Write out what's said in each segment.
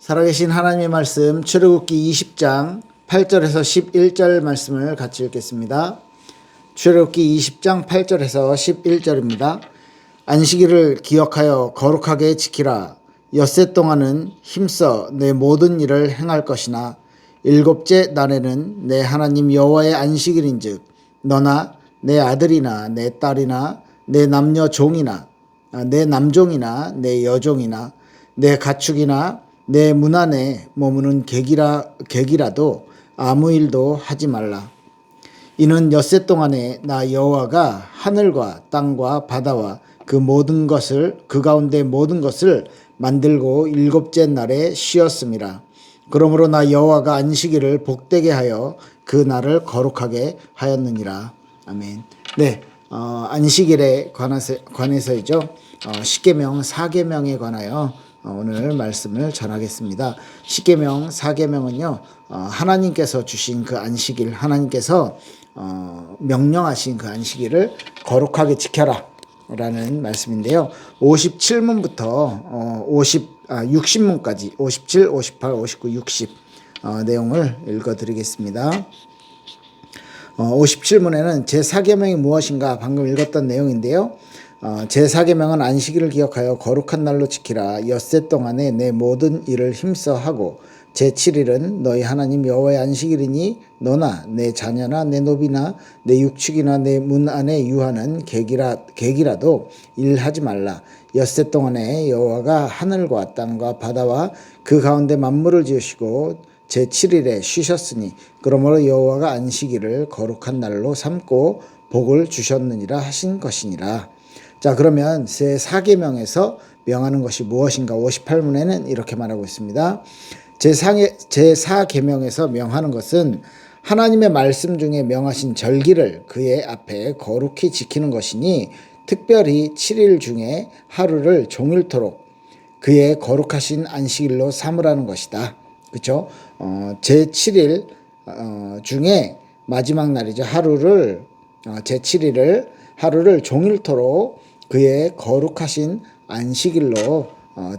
살아계신 하나님의 말씀 출애굽기 20장 8절에서 11절 말씀을 같이 읽겠습니다. 출애굽기 20장 8절에서 11절입니다. 안식일을 기억하여 거룩하게 지키라. 엿새 동안은 힘써 내 모든 일을 행할 것이나 일곱째 날에는 내 하나님 여호와의 안식일인즉 너나 내 아들이나 내 딸이나 내 남녀 종이나 내 남종이나 내 여종이나 내 가축이나 내 문 안에 머무는 객이라도 아무 일도 하지 말라. 이는 엿새 동안에 나 여호와가 하늘과 땅과 바다와 그 가운데 모든 것을 만들고 일곱째 날에 쉬었음이라. 그러므로 나 여호와가 안식일을 복되게 하여 그 날을 거룩하게 하였느니라. 아멘. 네, 안식일에 관해서이죠. 십계명 4계명에 관하여 오늘 말씀을 전하겠습니다. 십계명 4계명은요, 하나님께서 주신 그 안식일, 하나님께서 명령하신 그 안식일을 거룩하게 지켜라 라는 말씀인데요. 57문부터 60문까지 57, 58, 59, 60 내용을 읽어드리겠습니다. 57문에는 제4계명이 무엇인가 방금 읽었던 내용인데요. 제4계명은 안식일을 기억하여 거룩한 날로 지키라. 엿새 동안에 내 모든 일을 힘써 하고 제7일은 너희 하나님 여호와의 안식일이니 너나 내 자녀나 내 노비나 내 육축이나 내 문 안에 유하는 객이라도 일하지 말라. 엿새 동안에 여호와가 하늘과 땅과 바다와 그 가운데 만물을 지으시고 제7일에 쉬셨으니 그러므로 여호와가 안식일을 거룩한 날로 삼고 복을 주셨느니라 하신 것이니라. 자, 그러면 제4계명에서 명하는 것이 무엇인가? 58문에는 이렇게 말하고 있습니다. 제4계명에서 명하는 것은 하나님의 말씀 중에 명하신 절기를 그의 앞에 거룩히 지키는 것이니 특별히 7일 중에 하루를 종일토록 그의 거룩하신 안식일로 삼으라는 것이다. 그렇죠? 제7일 중에 마지막 날이죠. 제7일을 하루를 종일토록 그의 거룩하신 안식일로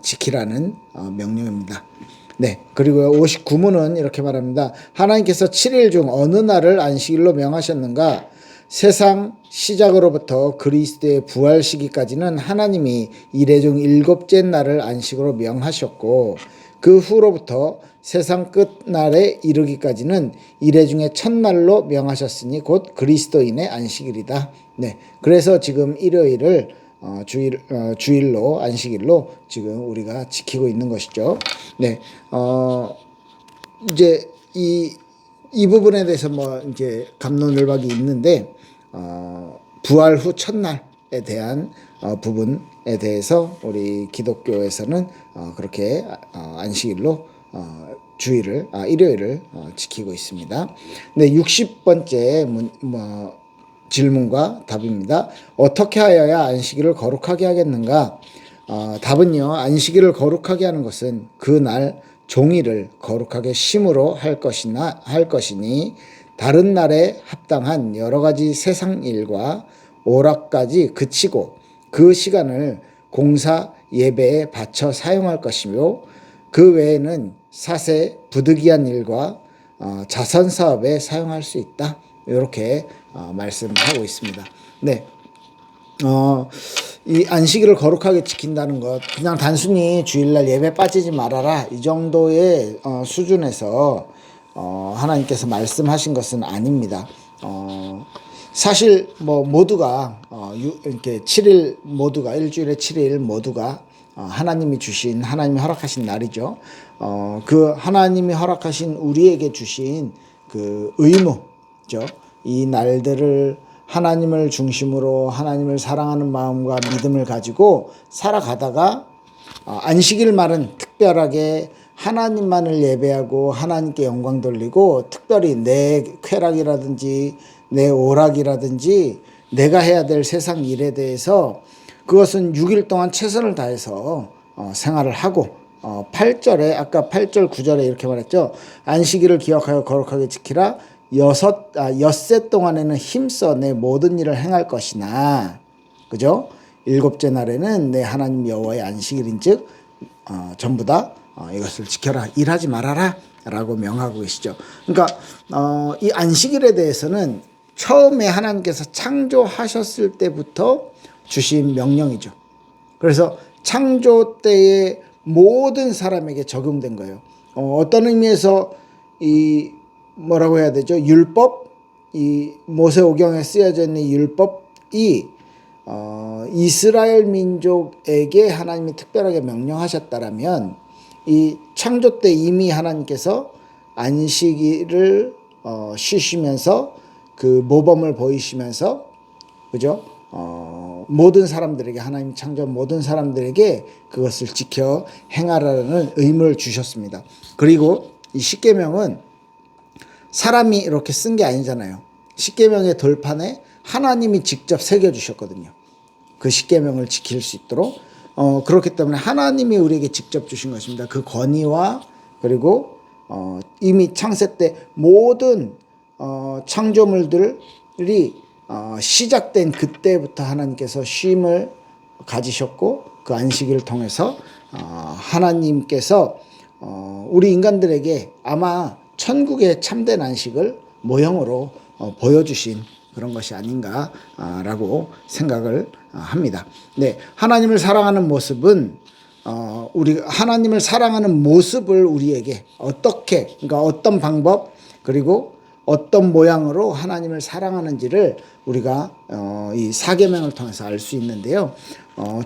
지키라는 명령입니다. 네, 그리고 59문은 이렇게 말합니다. 하나님께서 7일 중 어느 날을 안식일로 명하셨는가? 세상 시작으로부터 그리스도의 부활 시기까지는 하나님이 이래 중 일곱째 날을 안식으로 명하셨고 그 후로부터 세상 끝날에 이르기까지는 이래 중에 첫날로 명하셨으니 곧 그리스도인의 안식일이다. 네, 그래서 지금 일요일을 주일로 안식일로 지금 우리가 지키고 있는 것이죠. 네, 이제 이 부분에 대해서 이제 갑론을박이 있는데 부활 후 첫날에 대한 부분에 대해서 우리 기독교에서는 그렇게 안식일로 일요일을 지키고 있습니다. 네, 60번째 질문과 답입니다. 어떻게 하여야 안식일을 거룩하게 하겠는가? 답은요, 안식일을 거룩하게 하는 것은 그날 종일을 거룩하게 쉼으로 할 것이니 다른 날에 합당한 여러 가지 세상 일과 오락까지 그치고 그 시간을 공사 예배에 바쳐 사용할 것이며 그 외에는 사세 부득이한 일과 자선 사업에 사용할 수 있다. 이렇게 말씀하고 있습니다. 네, 이 안식일을 거룩하게 지킨다는 것, 그냥 단순히 주일날 예배 빠지지 말아라 이 정도의 수준에서 하나님께서 말씀하신 것은 아닙니다. 사실 모두가 이렇게 7일 모두가 일주일에 7일 모두가 하나님이 주신 하나님이 허락하신 날이죠. 그 하나님이 허락하신 우리에게 주신 그 의무죠. 이 날들을 하나님을 중심으로 하나님을 사랑하는 마음과 믿음을 가지고 살아가다가 안식일말은 특별하게 하나님만을 예배하고 하나님께 영광 돌리고 특별히 내 쾌락이라든지 내 오락이라든지 내가 해야 될 세상 일에 대해서 그것은 6일 동안 최선을 다해서 생활을 하고 8절에 아까 8절 9절에 이렇게 말했죠. 안식일을 기억하여 거룩하게 지키라. 엿새 동안에는 힘써 내 모든 일을 행할 것이나, 그죠? 일곱째 날에는 내 하나님 여호와의 안식일인즉 전부 다 이것을 지켜라, 일하지 말아라 라고 명하고 계시죠. 그러니까 이 안식일에 대해서는 처음에 하나님께서 창조하셨을 때부터 주신 명령이죠. 그래서 창조 때의 모든 사람에게 적용된 거예요. 어떤 의미에서 이 뭐라고 해야 되죠? 율법, 이 모세오경에 쓰여져 있는 율법이 이스라엘 민족에게 하나님이 특별하게 명령하셨다라면 이 창조 때 이미 하나님께서 안식일을 쉬시면서 그 모범을 보이시면서, 그죠? 모든 사람들에게, 하나님 창조한 모든 사람들에게 그것을 지켜 행하라는 의무를 주셨습니다. 그리고 이 십계명은 사람이 이렇게 쓴 게 아니잖아요. 십계명의 돌판에 하나님이 직접 새겨주셨거든요. 그 십계명을 지킬 수 있도록. 그렇기 때문에 하나님이 우리에게 직접 주신 것입니다. 그 권위와, 그리고 이미 창세 때 모든 창조물들이 시작된 그때부터 하나님께서 쉼을 가지셨고, 그 안식일을 통해서 하나님께서 우리 인간들에게 아마 천국의 참된 안식을 모형으로 보여주신 그런 것이 아닌가라고 생각을 합니다. 네, 하나님을 사랑하는 모습은 우리 하나님을 사랑하는 모습을 우리에게 어떻게, 그러니까 어떤 방법, 그리고 어떤 모양으로 하나님을 사랑하는지를 우리가 이 사계명을 통해서 알 수 있는데요.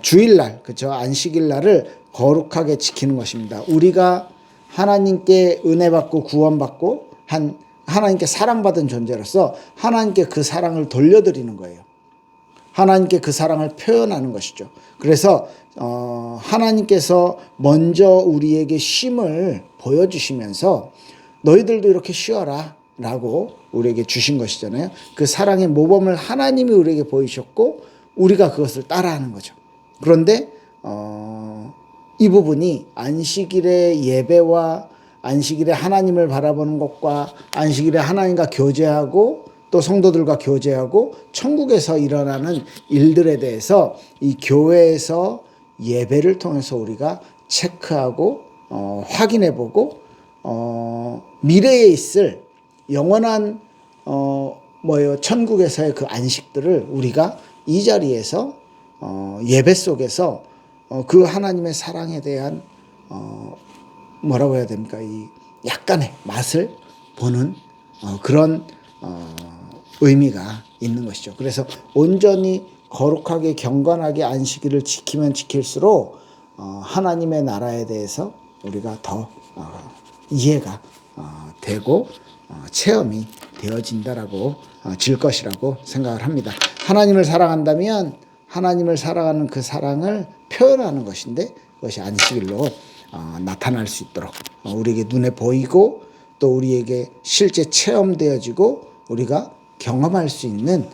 주일날, 그렇죠? 안식일날을 거룩하게 지키는 것입니다. 우리가 하나님께 은혜 받고 구원받고 하나님께 사랑받은 존재로서 하나님께 그 사랑을 돌려드리는 거예요. 하나님께 그 사랑을 표현하는 것이죠. 그래서 하나님께서 먼저 우리에게 쉼을 보여주시면서 너희들도 이렇게 쉬어라 라고 우리에게 주신 것이잖아요. 그 사랑의 모범을 하나님이 우리에게 보이셨고 우리가 그것을 따라하는 거죠. 그런데 이 부분이 안식일의 예배와 안식일에 하나님을 바라보는 것과 안식일에 하나님과 교제하고 또 성도들과 교제하고 천국에서 일어나는 일들에 대해서 이 교회에서 예배를 통해서 우리가 체크하고 확인해보고 미래에 있을 영원한 천국에서의 그 안식들을 우리가 이 자리에서 예배 속에서 그 하나님의 사랑에 대한 뭐라고 해야 됩니까? 이 약간의 맛을 보는 그런 의미가 있는 것이죠. 그래서 온전히 거룩하게 경건하게 안식일을 지키면 지킬수록 하나님의 나라에 대해서 우리가 더 이해가 되고 체험이 되어진다라고 질 것이라고 생각을 합니다. 하나님을 사랑한다면 하나님을 사랑하는 그 사랑을 표현하는 것인데 그것이 안식일로 나타날 수 있도록 우리에게 눈에 보이고 또 우리에게 실제 체험되어지고 우리가 경험할 수 있는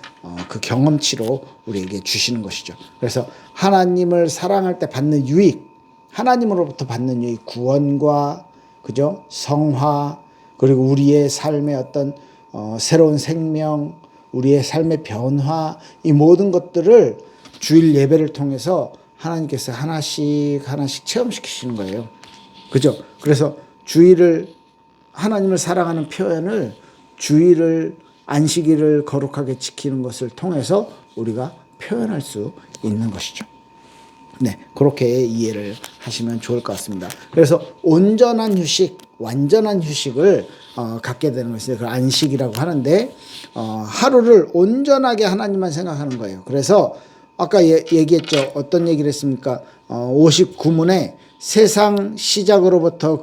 그 경험치로 우리에게 주시는 것이죠. 그래서 하나님을 사랑할 때 받는 유익, 하나님으로부터 받는 유익, 구원과 그죠? 성화, 그리고 우리의 삶의 어떤 새로운 생명, 우리의 삶의 변화, 이 모든 것들을 주일 예배를 통해서 하나님께서 하나씩 체험시키시는 거예요. 그죠? 그래서 주일을, 하나님을 사랑하는 표현을 주일을, 안식일을 거룩하게 지키는 것을 통해서 우리가 표현할 수 있는 것이죠. 네, 그렇게 이해를 하시면 좋을 것 같습니다. 그래서 온전한 휴식, 완전한 휴식을 갖게 되는 것이 그 안식이라고 하는데 하루를 온전하게 하나님만 생각하는 거예요. 그래서 아까 얘기했죠. 어떤 얘기를 했습니까? 59문에 세상 시작으로부터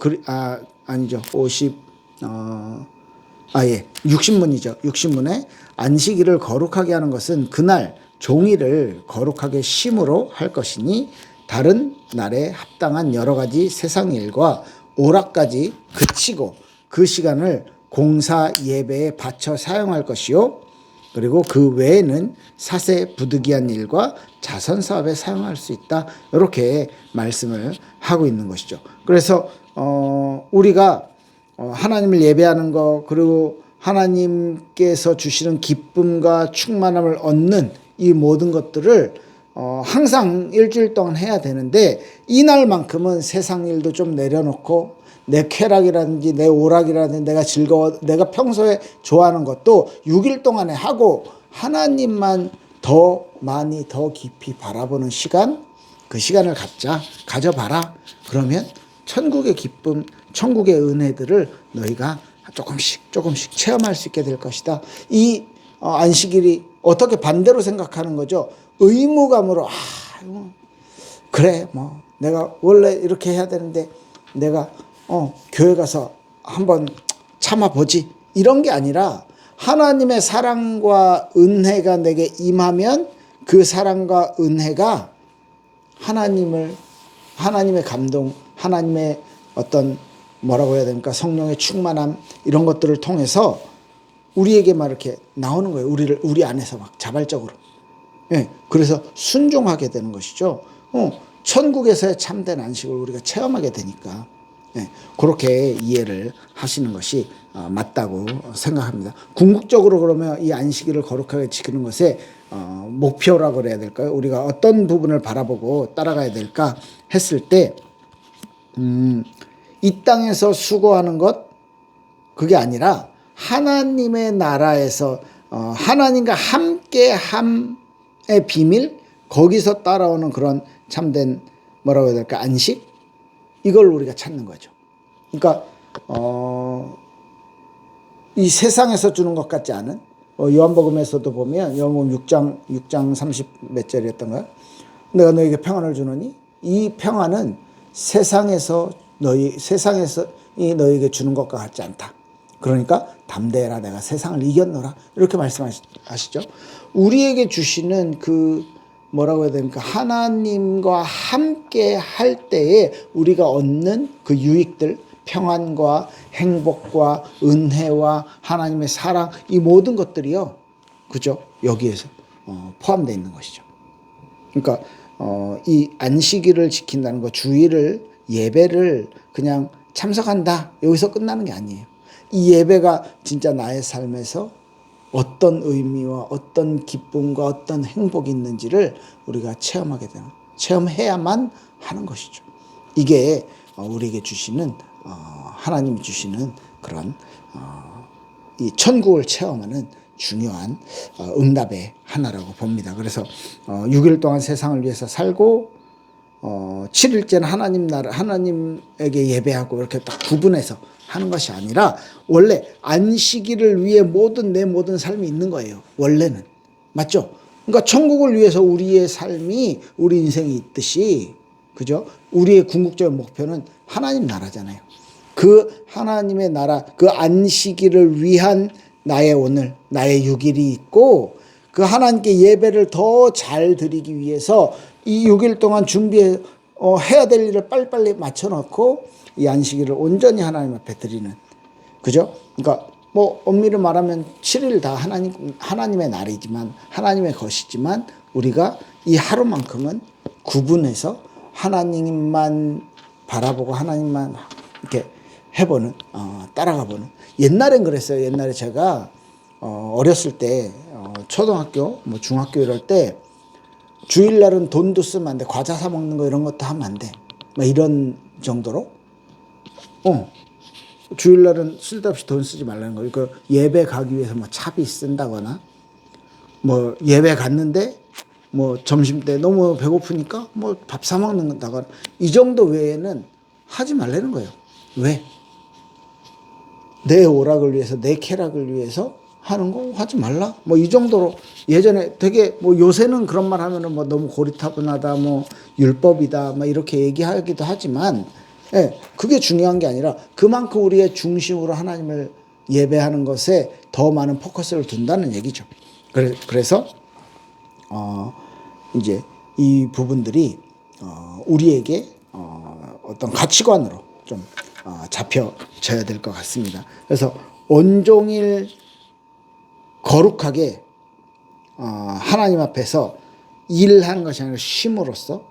60문이죠. 60문에 안식일을 거룩하게 하는 것은 그날 종일을 거룩하게 쉼으로 할 것이니 다른 날에 합당한 여러 가지 세상 일과 오락까지 그치고 그 시간을 공사 예배에 바쳐 사용할 것이요. 그리고 그 외에는 사세 부득이한 일과 자선 사업에 사용할 수 있다. 이렇게 말씀을 하고 있는 것이죠. 그래서 우리가 하나님을 예배하는 것, 그리고 하나님께서 주시는 기쁨과 충만함을 얻는 이 모든 것들을 항상 일주일 동안 해야 되는데 이날만큼은 세상 일도 좀 내려놓고 내 쾌락이라든지 내 오락이라든지 내가 평소에 좋아하는 것도 6일 동안에 하고 하나님만 더 많이 더 깊이 바라보는 시간, 그 시간을 가져봐라. 그러면 천국의 기쁨, 천국의 은혜들을 너희가 조금씩 체험할 수 있게 될 것이다. 이 안식일이 어떻게 반대로 생각하는 거죠. 의무감으로 그래 뭐 내가 원래 이렇게 해야 되는데 내가 교회 가서 한번 참아보지, 이런 게 아니라 하나님의 사랑과 은혜가 내게 임하면 그 사랑과 은혜가 하나님의 감동, 하나님의 어떤 뭐라고 해야 됩니까? 성령의 충만함, 이런 것들을 통해서 우리에게 막 이렇게 나오는 거예요. 우리 안에서 막 자발적으로. 예, 그래서 순종하게 되는 것이죠. 천국에서의 참된 안식을 우리가 체험하게 되니까. 예, 그렇게 이해를 하시는 것이 맞다고 생각합니다. 궁극적으로 그러면 이 안식일을 거룩하게 지키는 것의 목표라고 그래야 될까요? 우리가 어떤 부분을 바라보고 따라가야 될까 했을 때, 이 땅에서 수고하는 것, 그게 아니라 하나님의 나라에서 하나님과 함께함의 비밀, 거기서 따라오는 그런 참된 뭐라고 해야 될까, 안식, 이걸 우리가 찾는 거죠. 그러니까 이 세상에서 주는 것 같지 않은, 요한복음에서도 보면 요한복음 6장 30 몇 절이었던가요? 내가 너에게 평안을 주노니 이 평안은 세상에서 너에게 주는 것과 같지 않다. 그러니까 담대해라, 내가 세상을 이겼노라, 이렇게 말씀하시죠. 우리에게 주시는 그 뭐라고 해야 됩니까? 하나님과 함께 할 때에 우리가 얻는 그 유익들, 평안과 행복과 은혜와 하나님의 사랑, 이 모든 것들이요, 그죠? 여기에서 포함되어 있는 것이죠. 그러니까 이 안식일을 지킨다는 거, 주일을, 예배를 그냥 참석한다, 여기서 끝나는 게 아니에요. 이 예배가 진짜 나의 삶에서 어떤 의미와 어떤 기쁨과 어떤 행복이 있는지를 우리가 체험해야만 하는 것이죠. 이게 우리에게 주시는 하나님이 주시는 그런 이 천국을 체험하는 중요한 응답의 하나라고 봅니다. 그래서 6일 동안 세상을 위해서 살고 7일째는 하나님에게 예배하고 이렇게 딱 구분해서 하는 것이 아니라 원래 안식일을 위해 내 모든 삶이 있는 거예요. 원래는. 맞죠? 그러니까 천국을 위해서 우리의 삶이, 우리 인생이 있듯이, 그죠? 우리의 궁극적인 목표는 하나님 나라잖아요. 그 하나님의 나라, 그 안식일을 위한 나의 오늘, 나의 6일이 있고, 그 하나님께 예배를 더 잘 드리기 위해서 이 6일 동안 해야 될 일을 빨리빨리 맞춰놓고 이 안식일을 온전히 하나님 앞에 드리는, 그죠? 그러니까 뭐 엄밀히 말하면 7일 다 하나님의 날이지만, 하나님의 것이지만, 우리가 이 하루만큼은 구분해서 하나님만 바라보고 하나님만 이렇게 해보는, 따라가보는. 옛날엔 그랬어요. 옛날에 제가 어렸을 때 초등학교, 뭐 중학교 이럴 때 주일날은 돈도 쓰면 안 돼. 과자 사 먹는 거 이런 것도 하면 안 돼. 막 이런 정도로. 주일날은 쓸데없이 돈 쓰지 말라는 거예요. 그 예배 가기 위해서 뭐 차비 쓴다거나, 뭐 예배 갔는데 뭐 점심 때 너무 배고프니까 뭐 밥 사 먹는다거나, 이 정도 외에는 하지 말라는 거예요. 왜? 내 오락을 위해서, 내 쾌락을 위해서 하는 거 하지 말라. 뭐 이 정도로 예전에 되게, 뭐 요새는 그런 말 하면은 뭐 너무 고리타분하다, 뭐 율법이다, 뭐 이렇게 얘기하기도 하지만, 예, 그게 중요한 게 아니라 그만큼 우리의 중심으로 하나님을 예배하는 것에 더 많은 포커스를 둔다는 얘기죠. 그래서 이제 이 부분들이 우리에게 어떤 가치관으로 좀 잡혀져야 될 것 같습니다. 그래서 온종일 거룩하게 하나님 앞에서 일하는 것이 아니라 쉼으로써,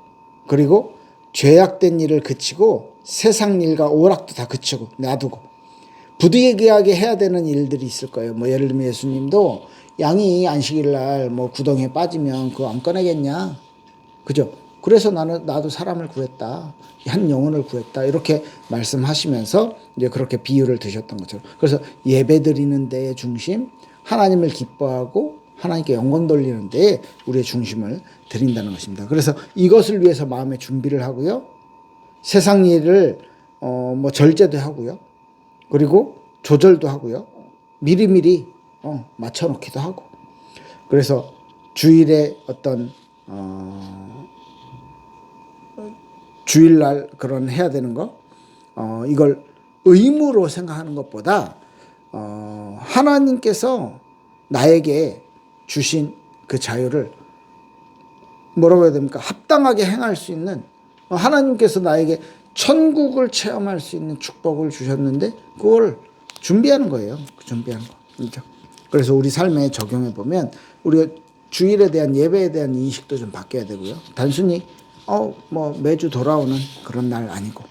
그리고 죄악된 일을 그치고 세상 일과 오락도 다 그치고 놔두고 부득이하게 해야 되는 일들이 있을 거예요. 뭐 예를 들면 예수님도 양이 안식일 날 뭐 구덩이에 빠지면 그거 안 꺼내겠냐? 그죠? 그래서 나도 사람을 구했다. 한 영혼을 구했다. 이렇게 말씀하시면서 이제 그렇게 비유를 드셨던 것처럼. 그래서 예배 드리는 데의 중심, 하나님을 기뻐하고 하나님께 영광 돌리는 데에 우리의 중심을 드린다는 것입니다. 그래서 이것을 위해서 마음의 준비를 하고요. 세상 일을 뭐 절제도 하고요. 그리고 조절도 하고요. 미리미리 맞춰놓기도 하고. 그래서 주일에 어떤 주일날 그런 해야 되는 거 이걸 의무로 생각하는 것보다 하나님께서 나에게 주신 그 자유를 뭐라고 해야 됩니까? 합당하게 행할 수 있는 하나님께서 나에게 천국을 체험할 수 있는 축복을 주셨는데 그걸 준비하는 거예요. 준비하는 거. 그렇죠? 그래서 우리 삶에 적용해 보면 우리가 주일에 대한 예배에 대한 인식도 좀 바뀌어야 되고요. 단순히 뭐 매주 돌아오는 그런 날 아니고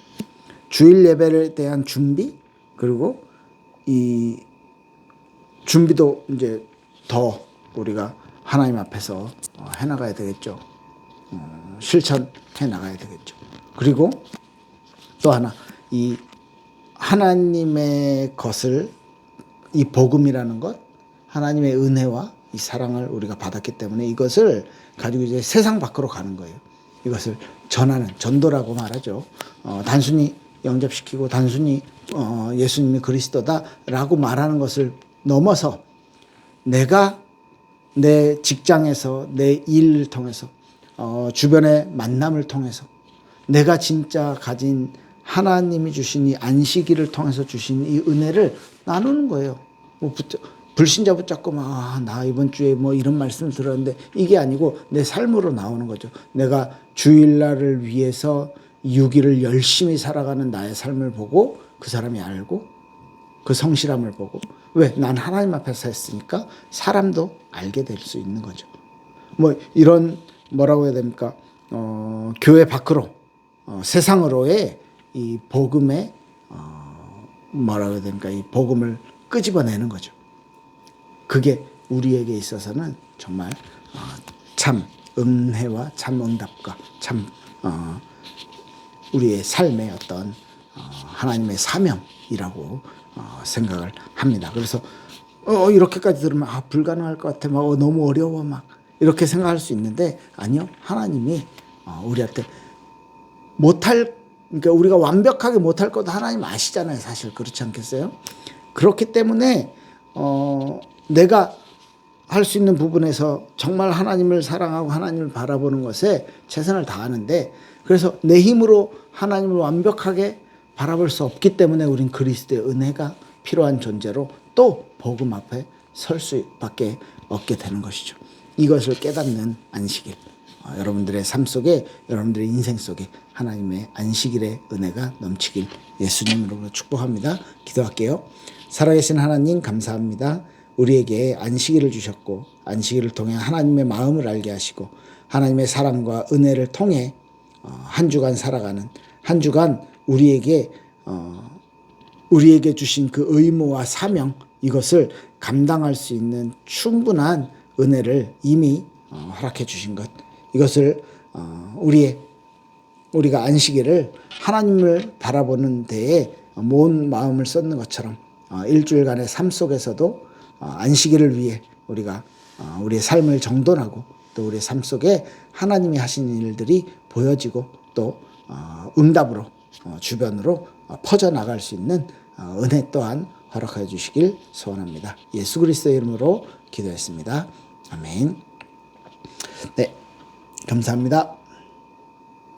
주일 예배에 대한 준비 그리고 이 준비도 이제 더 우리가 하나님 앞에서 해나가야 되겠죠. 실천해 나가야 되겠죠. 그리고 또 하나 이 하나님의 것을 이 복음이라는 것 하나님의 은혜와 이 사랑을 우리가 받았기 때문에 이것을 가지고 이제 세상 밖으로 가는 거예요. 이것을 전하는 전도라고 말하죠. 단순히 영접시키고 단순히 예수님이 그리스도다라고 말하는 것을 넘어서 내가 내 직장에서 내 일을 통해서 주변의 만남을 통해서 내가 진짜 가진 하나님이 주신 이 안식일을 통해서 주신 이 은혜를 나누는 거예요. 불신자 붙잡고 나 이번 주에 뭐 이런 말씀을 들었는데 이게 아니고 내 삶으로 나오는 거죠. 내가 주일날을 위해서 6일을 열심히 살아가는 나의 삶을 보고 그 사람이 알고 그 성실함을 보고 왜? 난 하나님 앞에서 했으니까 사람도 알게 될 수 있는 거죠. 뭐 이런 뭐라고 해야 됩니까? 교회 밖으로 세상으로의 이 복음의 뭐라고 해야 됩니까? 이 복음을 끄집어내는 거죠. 그게 우리에게 있어서는 정말 참 은혜와 참 응답과 참 우리의 삶의 어떤 하나님의 사명이라고 생각을 합니다. 그래서 이렇게까지 들으면 불가능할 것 같아. 너무 어려워 이렇게 생각할 수 있는데 아니요. 하나님이 우리한테 그러니까 우리가 완벽하게 못할 것도 하나님 아시잖아요. 사실 그렇지 않겠어요? 그렇기 때문에 내가 할 수 있는 부분에서 정말 하나님을 사랑하고 하나님을 바라보는 것에 최선을 다하는데 그래서 내 힘으로 하나님을 완벽하게 바라볼 수 없기 때문에 우린 그리스도의 은혜가 필요한 존재로 또 복음 앞에 설 수밖에 없게 되는 것이죠. 이것을 깨닫는 안식일. 여러분들의 삶 속에 여러분들의 인생 속에 하나님의 안식일의 은혜가 넘치길 예수님으로 축복합니다. 기도할게요. 살아계신 하나님 감사합니다. 우리에게 안식일을 주셨고 안식일을 통해 하나님의 마음을 알게 하시고 하나님의 사랑과 은혜를 통해 한 주간 살아가는 한 주간 우리에게 주신 그 의무와 사명 이것을 감당할 수 있는 충분한 은혜를 이미 허락해 주신 것 이것을 우리가 안식일을 하나님을 바라보는 데에 온 마음을 쏟는 것처럼 일주일간의 삶 속에서도 안식일을 위해 우리가 우리의 삶을 정돈하고 또 우리의 삶 속에 하나님이 하신 일들이 보여지고 또 응답으로 주변으로 퍼져나갈 수 있는 은혜 또한 허락하여 주시길 소원합니다. 예수 그리스도의 이름으로 기도했습니다. 아멘. 네, 감사합니다.